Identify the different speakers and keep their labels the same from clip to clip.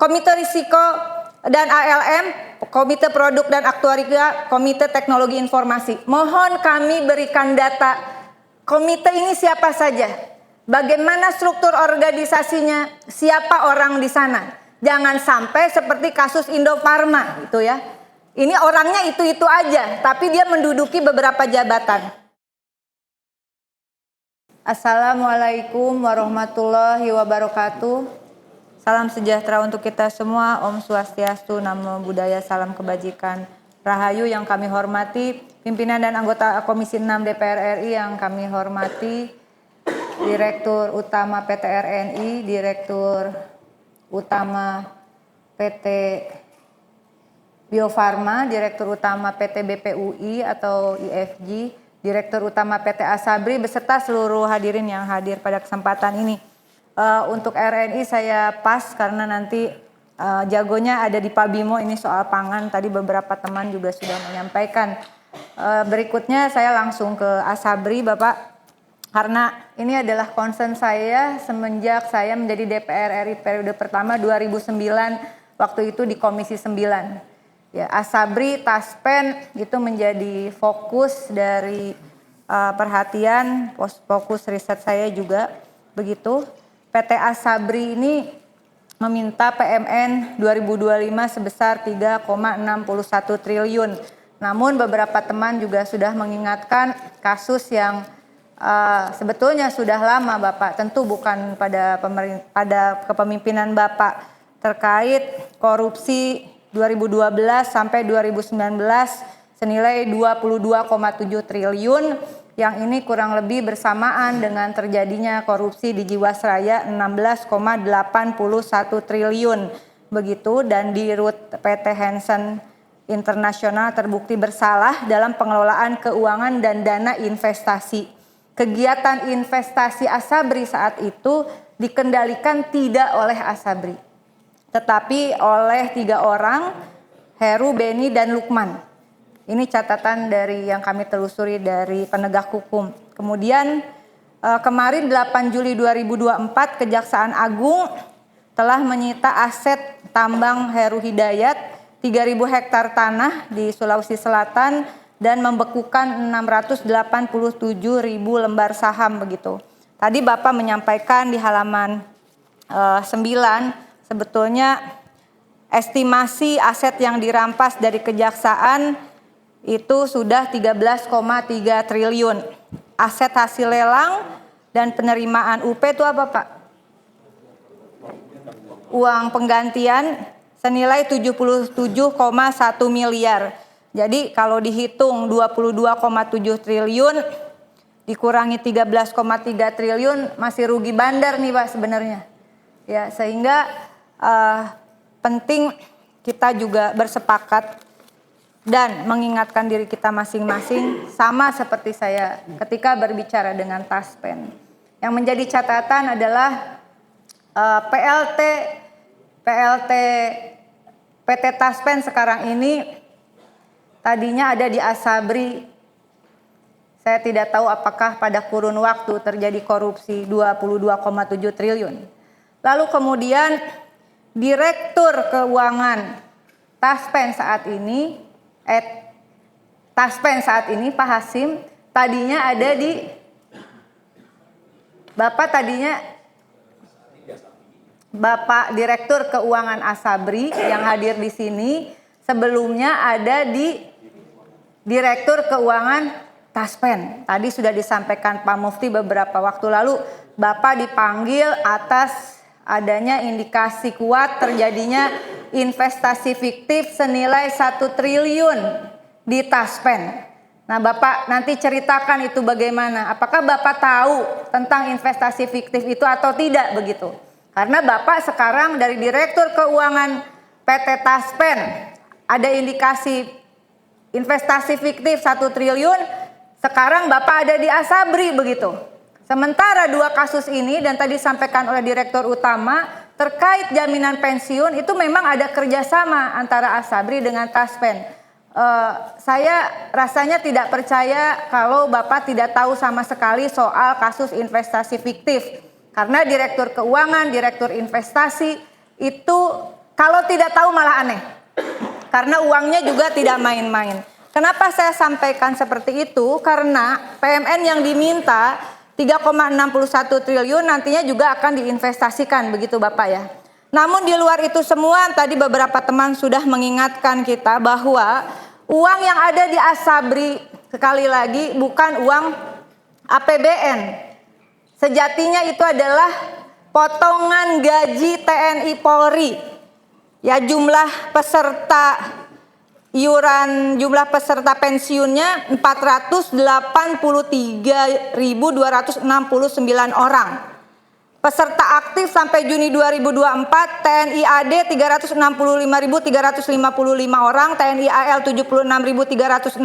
Speaker 1: Komite Risiko dan ALM, Komite Produk dan Aktuaria, Komite Teknologi Informasi. Mohon kami berikan data komite ini siapa saja, bagaimana struktur organisasinya, siapa orang di sana. Jangan sampai seperti kasus Indofarma gitu ya. Ini orangnya itu-itu aja, tapi dia menduduki beberapa jabatan. Assalamualaikum warahmatullahi wabarakatuh. Salam sejahtera untuk kita semua. Om Swastiastu, Namo Buddhaya, salam kebajikan. Rahayu yang kami hormati, pimpinan dan anggota Komisi 6 DPR RI yang kami hormati, Direktur Utama PT RNI, Direktur Utama PT Bio Farma, Direktur Utama PT BPUI atau IFG, Direktur Utama PT Asabri, beserta seluruh hadirin yang hadir pada kesempatan ini. Untuk RNI saya pas karena nanti jagonya ada di Pak Bimo, ini soal pangan. Tadi beberapa teman juga sudah menyampaikan. Berikutnya saya langsung ke Asabri, Bapak, karena ini adalah concern saya semenjak saya menjadi DPR RI periode pertama 2009, waktu itu di Komisi 9. Ya, Asabri, Taspen itu menjadi fokus dari perhatian, fokus riset saya juga begitu. PT Asabri ini meminta PMN 2025 sebesar 3,61 triliun. Namun beberapa teman juga sudah mengingatkan kasus yang sebetulnya sudah lama, Bapak, tentu bukan pada kepemimpinan Bapak, terkait korupsi 2012 sampai 2019 senilai 22,7 triliun. Yang ini kurang lebih bersamaan dengan terjadinya korupsi di Jiwasraya 16,81 triliun begitu, dan di RUT PT Hansen Internasional terbukti bersalah dalam pengelolaan keuangan dan dana investasi. Kegiatan investasi Asabri saat itu dikendalikan tidak oleh Asabri, tetapi oleh 3 orang, Heru, Beni, dan Lukman. Ini catatan dari yang kami telusuri dari penegak hukum. Kemudian kemarin 8 Juli 2024 Kejaksaan Agung telah menyita aset tambang Heru Hidayat 3.000 hektar tanah di Sulawesi Selatan dan membekukan 687.000 lembar saham begitu. Tadi Bapak menyampaikan di halaman 9 sebetulnya estimasi aset yang dirampas dari kejaksaan itu sudah 13,3 triliun. Aset hasil lelang dan penerimaan UP itu apa, Pak? Uang penggantian senilai 77,1 miliar. Jadi kalau dihitung 22,7 triliun dikurangi 13,3 triliun masih rugi bandar nih, Pak, sebenarnya. Ya, sehingga penting kita juga bersepakat dan mengingatkan diri kita masing-masing, sama seperti saya ketika berbicara dengan Taspen. Yang menjadi catatan adalah PLT PT Taspen sekarang ini tadinya ada di Asabri. Saya tidak tahu apakah pada kurun waktu terjadi korupsi 22,7 triliun. Lalu kemudian Direktur Keuangan Taspen saat ini Pak Hasim tadinya ada di Bapak Direktur Keuangan Asabri yang hadir di sini sebelumnya ada di Direktur Keuangan Taspen. Tadi sudah disampaikan Pak Mufti beberapa waktu lalu, Bapak dipanggil atas adanya indikasi kuat terjadinya investasi fiktif senilai 1 triliun di Taspen. Nah, Bapak nanti ceritakan itu bagaimana. Apakah Bapak tahu tentang investasi fiktif itu atau tidak begitu? Karena Bapak sekarang dari Direktur Keuangan PT Taspen ada indikasi investasi fiktif 1 triliun, sekarang Bapak ada di Asabri begitu. Sementara 2 kasus ini dan tadi disampaikan oleh Direktur Utama terkait jaminan pensiun itu memang ada kerjasama antara Asabri dengan Taspen. Saya rasanya tidak percaya kalau Bapak tidak tahu sama sekali soal kasus investasi fiktif. Karena Direktur Keuangan, Direktur Investasi itu Kalau tidak tahu malah aneh. Karena uangnya juga tidak main-main. Kenapa saya sampaikan seperti itu? Karena PMN yang diminta 3,61 triliun nantinya juga akan diinvestasikan, begitu Bapak ya. Namun di luar itu semua, tadi beberapa teman sudah mengingatkan kita bahwa uang yang ada di Asabri sekali lagi bukan uang APBN. Sejatinya itu adalah potongan gaji TNI Polri. Ya, jumlah peserta iuran, jumlah peserta pensiunnya 483.269 orang. Peserta aktif sampai Juni 2024 TNI AD 365.355 orang, TNI AL 76.361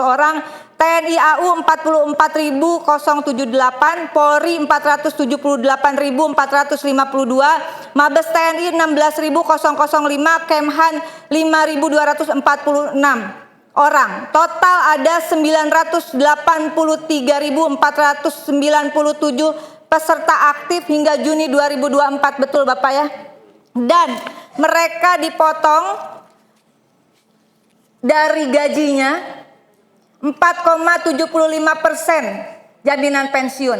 Speaker 1: orang, TNI AU 44.078, Polri 478.452, Mabes TNI 16.005, Kemhan 5.246 orang. Total ada 983.497 peserta aktif hingga Juni 2024, betul Bapak ya. Dan mereka dipotong dari gajinya 4,75% jaminan pensiun.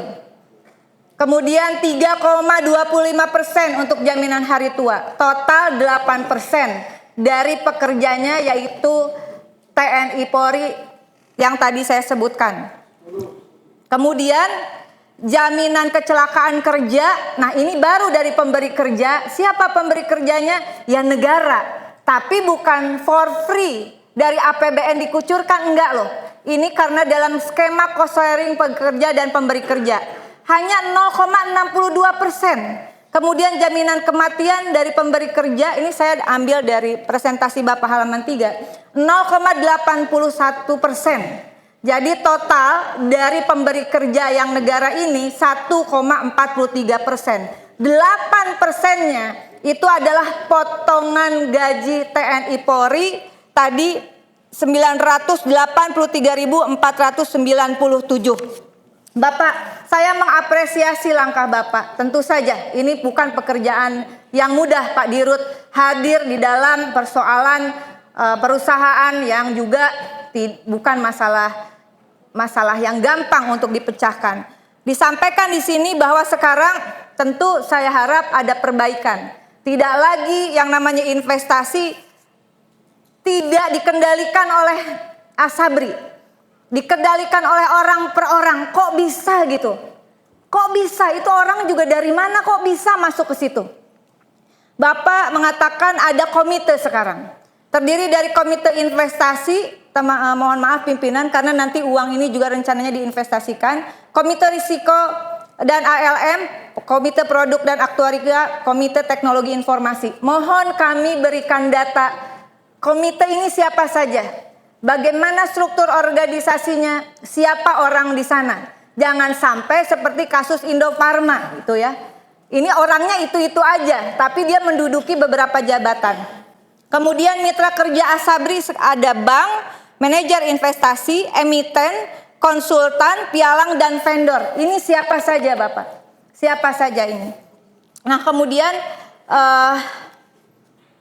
Speaker 1: Kemudian 3,25% untuk jaminan hari tua. Total 8% dari pekerjanya, yaitu TNI Polri yang tadi saya sebutkan. Kemudian jaminan kecelakaan kerja, nah ini baru dari pemberi kerja. Siapa pemberi kerjanya? Ya negara. Tapi bukan for free dari APBN dikucurkan, enggak loh. Ini karena dalam skema cost sharing pekerja dan pemberi kerja. Hanya 0,62%. Kemudian jaminan kematian dari pemberi kerja, ini saya ambil dari presentasi Bapak halaman 3, 0,81%. Jadi total dari pemberi kerja yang negara ini 1,43%. 8%-nya itu adalah potongan gaji TNI Polri tadi 983.497. Bapak, saya mengapresiasi langkah Bapak. Tentu saja ini bukan pekerjaan yang mudah Pak Dirut, hadir di dalam persoalan perusahaan yang juga bukan masalah yang gampang untuk dipecahkan. Disampaikan di sini bahwa sekarang tentu saya harap ada perbaikan. Tidak lagi yang namanya investasi tidak dikendalikan oleh Asabri. Dikendalikan oleh orang per orang. Kok bisa gitu? Kok bisa? Itu orang juga dari mana kok bisa masuk ke situ? Bapak mengatakan ada komite sekarang. Terdiri dari komite investasi, mohon maaf pimpinan karena nanti uang ini juga rencananya diinvestasikan, komite risiko dan ALM, komite produk dan aktuaria, komite teknologi informasi. Mohon kami berikan data komite ini siapa saja, bagaimana struktur organisasinya, siapa orang di sana. Jangan sampai seperti kasus Indofarma gitu ya. Ini orangnya itu-itu aja, tapi dia menduduki beberapa jabatan. Kemudian mitra kerja Asabri ada bank, manajer investasi, emiten, konsultan, pialang, dan vendor. Ini siapa saja Bapak? Siapa saja ini? Nah kemudian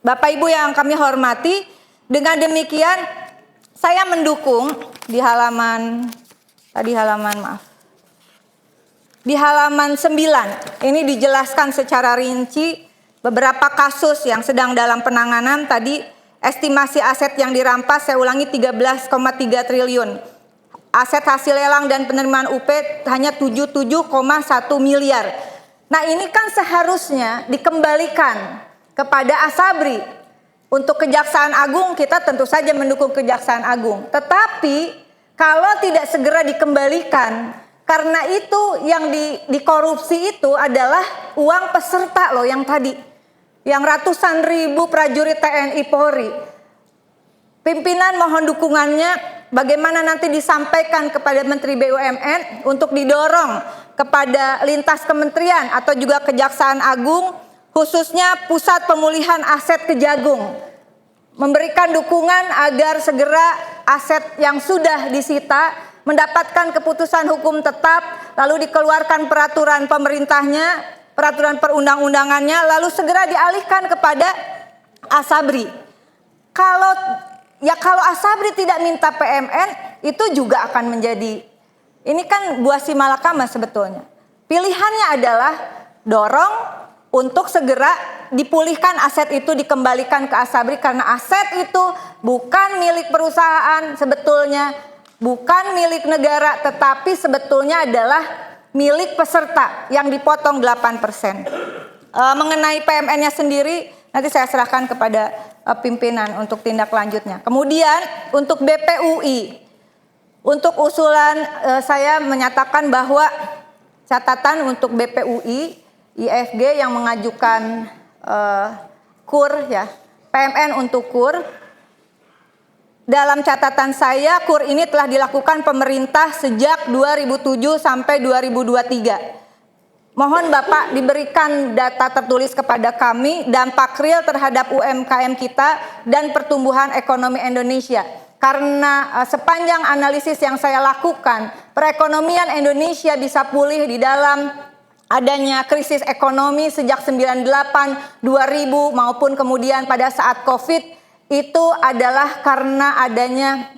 Speaker 1: Bapak Ibu yang kami hormati, dengan demikian saya mendukung di halaman 9 ini dijelaskan secara rinci beberapa kasus yang sedang dalam penanganan. Tadi estimasi aset yang dirampas, saya ulangi, 13,3 triliun. Aset hasil lelang dan penerimaan UP hanya 77,1 miliar. Nah ini kan seharusnya dikembalikan kepada Asabri. Untuk Kejaksaan Agung kita tentu saja mendukung Kejaksaan Agung. Tetapi kalau tidak segera dikembalikan, karena itu yang dikorupsi itu adalah uang peserta loh yang tadi. Yang ratusan ribu prajurit TNI Polri. Pimpinan mohon dukungannya bagaimana nanti disampaikan kepada Menteri BUMN untuk didorong kepada lintas kementerian atau juga Kejaksaan Agung, khususnya Pusat Pemulihan Aset Kejagung, memberikan dukungan agar segera aset yang sudah disita mendapatkan keputusan hukum tetap, lalu dikeluarkan peraturan pemerintahnya, peraturan perundang-undangannya, lalu segera dialihkan kepada Asabri. Kalau Asabri tidak minta PMN, itu juga akan menjadi, ini kan buah si malakama sebetulnya. Pilihannya adalah dorong untuk segera dipulihkan aset itu, dikembalikan ke Asabri, karena aset itu bukan milik perusahaan sebetulnya, bukan milik negara, tetapi sebetulnya adalah milik peserta yang dipotong 8%. Mengenai PMN-nya sendiri nanti saya serahkan kepada pimpinan untuk tindak lanjutnya. Kemudian untuk BPUI, untuk usulan saya menyatakan bahwa catatan untuk BPUI, IFG yang mengajukan KUR ya, PMN untuk KUR. Dalam catatan saya, KUR ini telah dilakukan pemerintah sejak 2007 sampai 2023. Mohon Bapak diberikan data tertulis kepada kami dampak real terhadap UMKM kita dan pertumbuhan ekonomi Indonesia. Karena sepanjang analisis yang saya lakukan, perekonomian Indonesia bisa pulih di dalam adanya krisis ekonomi sejak 98, 2000 maupun kemudian pada saat Covid, itu adalah karena adanya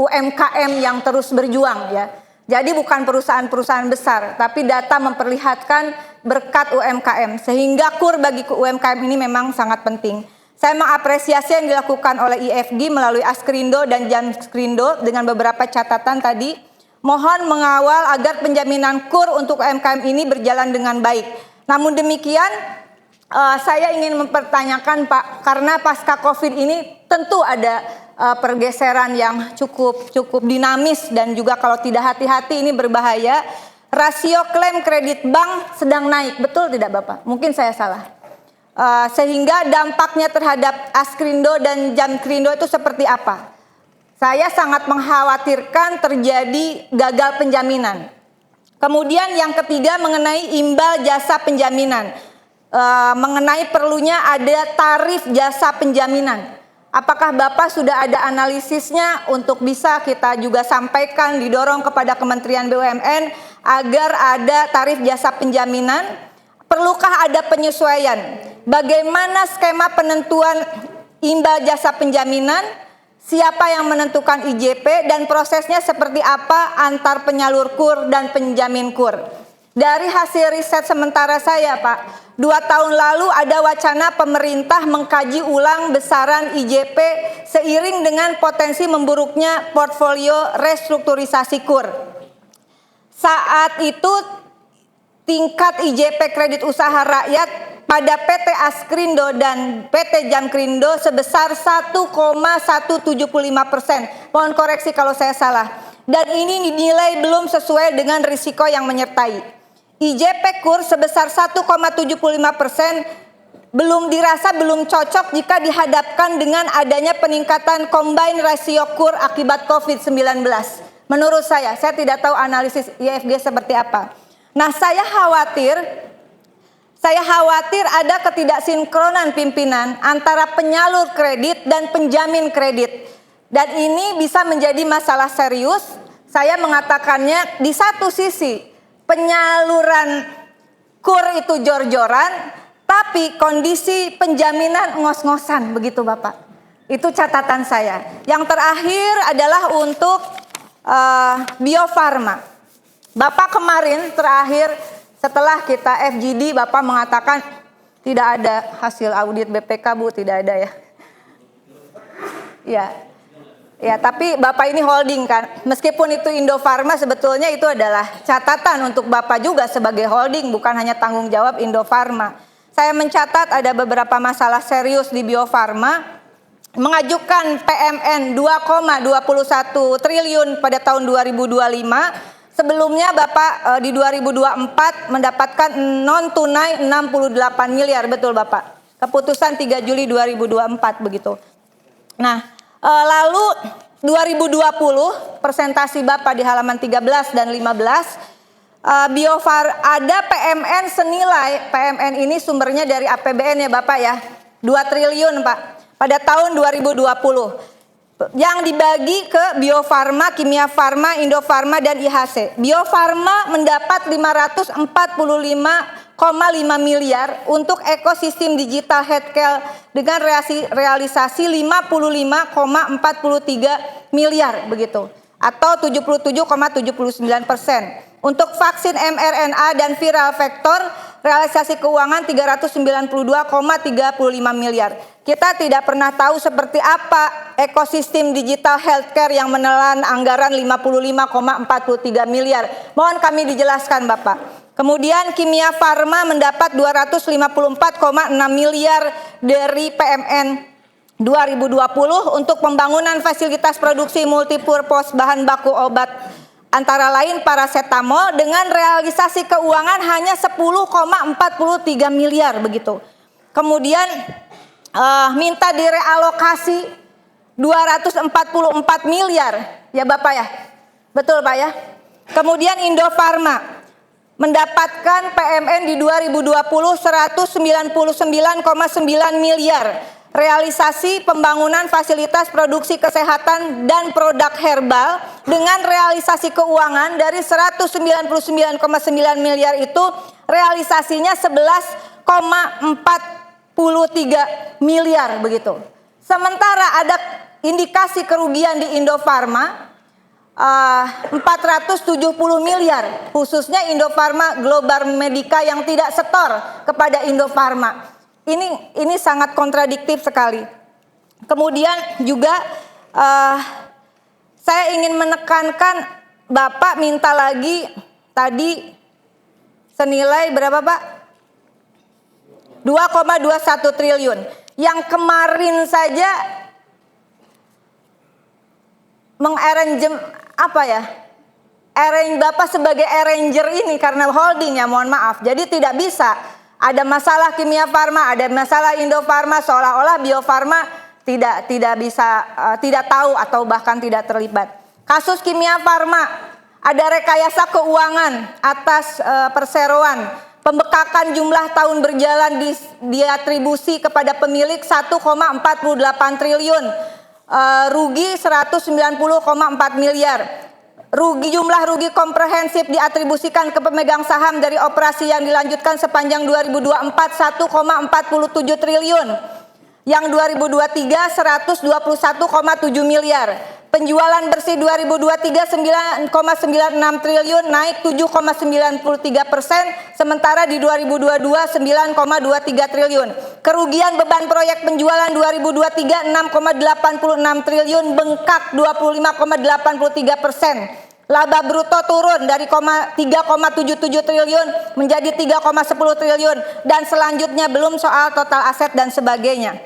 Speaker 1: UMKM yang terus berjuang ya. Jadi bukan perusahaan-perusahaan besar, tapi data memperlihatkan berkat UMKM. Sehingga KUR bagi UMKM ini memang sangat penting. Saya mengapresiasi yang dilakukan oleh IFG melalui Askrindo dan Jamskrindo dengan beberapa catatan tadi. Mohon mengawal agar penjaminan KUR untuk UMKM ini berjalan dengan baik. Namun demikian, saya ingin mempertanyakan Pak, karena pasca Covid ini tentu ada pergeseran yang cukup dinamis dan juga kalau tidak hati-hati ini berbahaya. Rasio klaim kredit bank sedang naik, betul tidak Bapak? Mungkin saya salah. Sehingga dampaknya terhadap Askrindo dan Jamskrindo itu seperti apa? Saya sangat mengkhawatirkan terjadi gagal penjaminan. Kemudian yang ketiga mengenai imbal jasa penjaminan. Mengenai perlunya ada tarif jasa penjaminan. Apakah Bapak sudah ada analisisnya untuk bisa kita juga sampaikan, didorong kepada Kementerian BUMN agar ada tarif jasa penjaminan? Perlukah ada penyesuaian? Bagaimana skema penentuan imbal jasa penjaminan? Siapa yang menentukan IJP dan prosesnya seperti apa antar penyalur KUR dan penjamin KUR? Dari hasil riset sementara saya Pak, 2 tahun lalu ada wacana pemerintah mengkaji ulang besaran IJP seiring dengan potensi memburuknya portfolio restrukturisasi KUR. Saat itu tingkat IJP kredit usaha rakyat pada PT Askrindo dan PT Jamskrindo sebesar 1,175%. Mohon koreksi kalau saya salah. Dan ini dinilai belum sesuai dengan risiko yang menyertai. IJP KUR sebesar 1,75% belum cocok jika dihadapkan dengan adanya peningkatan combined ratio KUR akibat COVID-19. Menurut saya tidak tahu analisis IFG seperti apa. Nah, saya khawatir ada ketidaksinkronan pimpinan antara penyalur kredit dan penjamin kredit. Dan ini bisa menjadi masalah serius. Saya mengatakannya di satu sisi penyaluran KUR itu jor-joran, tapi kondisi penjaminan ngos-ngosan, begitu Bapak. Itu catatan saya. Yang terakhir adalah untuk Bio Farma. Bapak kemarin terakhir setelah kita FGD, Bapak mengatakan tidak ada hasil audit BPK Bu, tidak ada ya. Ya, tapi Bapak ini holding kan. Meskipun itu Indofarma, sebetulnya itu adalah catatan untuk Bapak juga sebagai holding, bukan hanya tanggung jawab Indofarma. Saya mencatat ada beberapa masalah serius di Bio Farma. Mengajukan PMN 2,21 triliun pada tahun 2025. Sebelumnya Bapak di 2024 mendapatkan non tunai 68 miliar, betul Bapak. Keputusan 3 Juli 2024 begitu. Nah, lalu 2020 presentasi Bapak di halaman 13 dan 15 Bio Farma ada PMN senilai, PMN ini sumbernya dari APBN ya Bapak ya, 2 triliun Pak pada tahun 2020 yang dibagi ke Bio Farma, Kimia Farma, Indofarma dan IHC. Bio Farma mendapat 545,5 miliar untuk ekosistem digital healthcare dengan realisasi 55,43 miliar begitu atau 77,79%. Untuk vaksin mRNA dan viral vektor realisasi keuangan 392,35 miliar. Kita tidak pernah tahu seperti apa ekosistem digital healthcare yang menelan anggaran 55,43 miliar. Mohon kami dijelaskan Bapak. Kemudian Kimia Farma mendapat 254,6 miliar dari PMN 2020 untuk pembangunan fasilitas produksi multipurpose bahan baku obat antara lain parasetamol dengan realisasi keuangan hanya 10,43 miliar begitu. Kemudian minta direalokasi 244 miliar ya Bapak ya. Betul Pak ya. Kemudian Indofarma mendapatkan PMN di 2020 199,9 miliar. Realisasi pembangunan fasilitas produksi kesehatan dan produk herbal dengan realisasi keuangan dari 199,9 miliar itu realisasinya 11,43 miliar begitu. Sementara ada indikasi kerugian di Indofarma 470 miliar khususnya Indofarma Global Medica yang tidak setor kepada Indofarma. Ini sangat kontradiktif sekali. Kemudian juga saya ingin menekankan Bapak minta lagi tadi senilai berapa Pak? 2,21 triliun. Yang kemarin saja mengarrange Bapak sebagai arranger ini karena holding ya mohon maaf. Jadi tidak bisa. Ada masalah Kimia Farma, ada masalah Indofarma, seolah-olah Bio Farma tidak bisa tidak tahu atau bahkan tidak terlibat. Kasus Kimia Farma ada rekayasa keuangan atas perseroan, pembekakan jumlah tahun berjalan diatribusi kepada pemilik 1,48 triliun, rugi 190,4 miliar. Jumlah rugi komprehensif diatribusikan ke pemegang saham dari operasi yang dilanjutkan sepanjang 2024 1,47 triliun. Yang 2023 121,7 miliar. Penjualan bersih 2023 9,96 triliun naik 7,93%, sementara di 2022 9,23 triliun. Kerugian beban proyek penjualan 2023 6,86 triliun bengkak 25,83%. Laba bruto turun dari 3,77 triliun menjadi 3,10 triliun dan selanjutnya belum soal total aset dan sebagainya.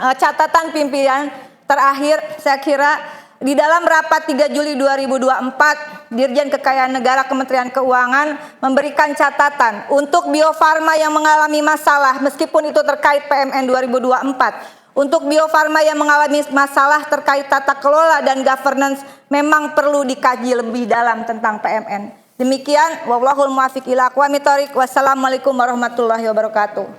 Speaker 1: Catatan pimpinan terakhir saya kira di dalam rapat 3 Juli 2024 Dirjen Kekayaan Negara Kementerian Keuangan memberikan catatan untuk Bio Farma yang mengalami masalah meskipun itu terkait PMN 2024. Untuk Bio Farma yang mengalami masalah terkait tata kelola dan governance memang perlu dikaji lebih dalam tentang PMN. Demikian, wallahul muwaffiq ila aqwamit thoriq. Wassalamualaikum warahmatullahi wabarakatuh.